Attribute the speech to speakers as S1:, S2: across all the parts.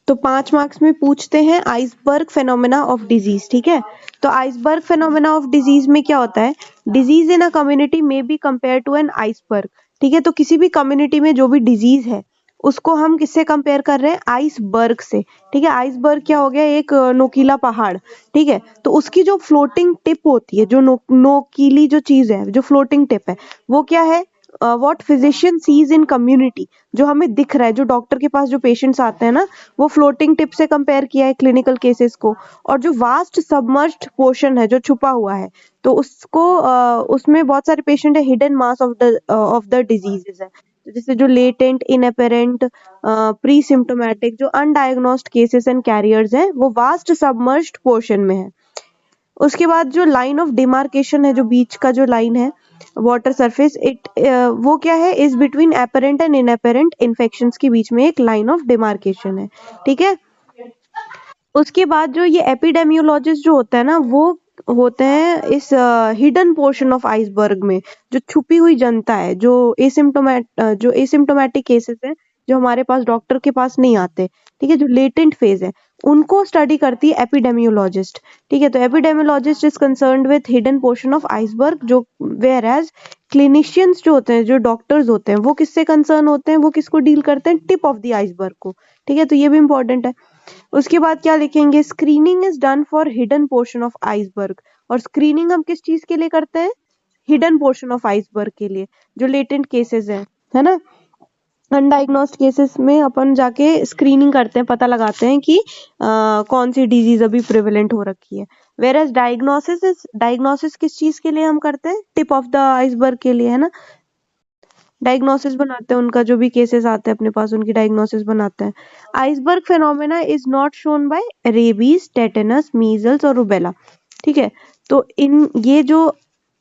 S1: तो 5 मार्क्स में पूछते हैं आइसबर्ग फेनोमेना ऑफ डिजीज, ठीक है। तो आइसबर्ग फेनोमेना ऑफ डिजीज में क्या होता है, डिजीज इन अ कम्युनिटी में be compare to an iceberg, ठीक है। तो किसी भी कम्युनिटी में जो भी डिजीज है उसको हम किससे कंपेयर कर रहे हैं, आइसबर्ग से, ठीक है। आइसबर्ग क्या हो गया, एक नोकीला पहाड़, ठीक है। तो उसकी जो फ्लोटिंग टिप होती है, जो नोकीली जो चीज है, जो फ्लोटिंग टिप है, वो क्या है, what physician sees in community, जो हमें दिख रहा है, जो डॉक्टर के पास जो पेशेंट्स आते हैं ना, वो फ्लोटिंग टिप से कंपेयर किया है क्लिनिकल केसेस को। और जो वास्ट सबमर्ज्ड पोर्शन है, जो छुपा हुआ है, तो उसको उसमें बहुत सारे पेशेंट है, hidden mass of the diseases है। तो जैसे जो लेटेंट, इनअपेरेंट, प्री सिम्टोमेटिक, जो अनडायग्नोस्ड केसेस एंड कैरियर्स हैं, वो वास्ट सबमर्ज्ड पोर्शन में है। उसके बाद जो लाइन ऑफ डिमार्केशन है, जो बीच का जो लाइन है, वाटर सरफेस, वो क्या है, is between apparent and inapparent infections के बीच में एक लाइन ऑफ डिमार्केशन है, ठीक है। उसके बाद जो ये एपिडेमियोलॉजिस्ट जो होता है ना, वो होते हैं इस हिडन पोर्शन ऑफ आइसबर्ग में, जो छुपी हुई जनता है, जो एसिम्टोमेटिक केसेस है, जो हमारे पास डॉक्टर के पास नहीं आते, ठीक है, जो लेटेंट फेज है, उनको स्टडी करती है एपिडेमियोलॉजिस्ट, ठीक है। तो epidemiologist is concerned with hidden portion of iceberg, जो वेयर एज क्लिनिशियंस जो होते हैं, जो डॉक्टर्स होते हैं, वो किससे कंसर्न होते हैं, वो किसको डील करते हैं, टिप ऑफ द आइसबर्ग को, ठीक है। तो ये भी इंपॉर्टेंट है। उसके बाद क्या लिखेंगे, screening is done for hidden portion of iceberg. और स्क्रीनिंग हम किस चीज के लिए करते हैं, हिडन पोर्शन ऑफ आइसबर्ग के लिए, जो लेटेंट केसेस है ना। अनडायग्नोस्ड केसेस में अपन जाके स्क्रीनिंग करते हैं, पता लगाते हैं कि कौन सी डिजीज अभी प्रिवेलेंट हो रखी है। वेयर एज डायग्नोसिस किस चीज के लिए हम करते हैं, टिप ऑफ द आइसबर्ग के लिए, है ना। डायग्नोसिस बनाते हैं, उनका जो भी केसेस आते हैं अपने पास, उनकी डायग्नोसिस बनाते हैं। Iceberg phenomena is not shown by rabies, tetanus, measles और रुबेला, ठीक है। तो इन ये जो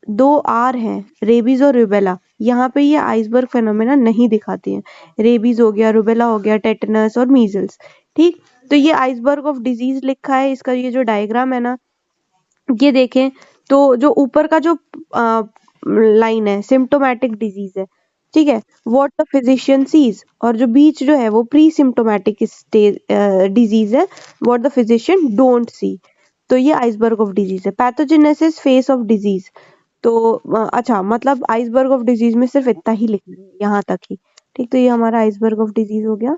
S1: 2 आर हैं, रेबीज और रुबेला, यहाँ पे ये आइसबर्ग फेनोमेना नहीं दिखाती हैं। रेबीज हो गया, रुबेला हो गया, टेटेनस और मीजल्स, ठीक। तो ये आइसबर्ग ऑफ डिजीज लिखा है, इसका ये जो डायग्राम है ना, ये देखें तो जो ऊपर का जो लाइन है, सिम्टोमेटिक डिजीज है, ठीक है, व्हाट द फिजिशियन सीज। और जो बीच जो है वो प्री सिम्टोमेटिक डिजीज है, what the physician don't see. तो ये आइसबर्ग ऑफ डिजीज है। पैथोजेनेसिस, फेस ऑफ डिजीज, तो अच्छा, मतलब आइसबर्ग ऑफ डिजीज में सिर्फ इतना ही लिखना है, यहाँ तक ही, ठीक। तो ये हमारा आइसबर्ग ऑफ डिजीज हो गया।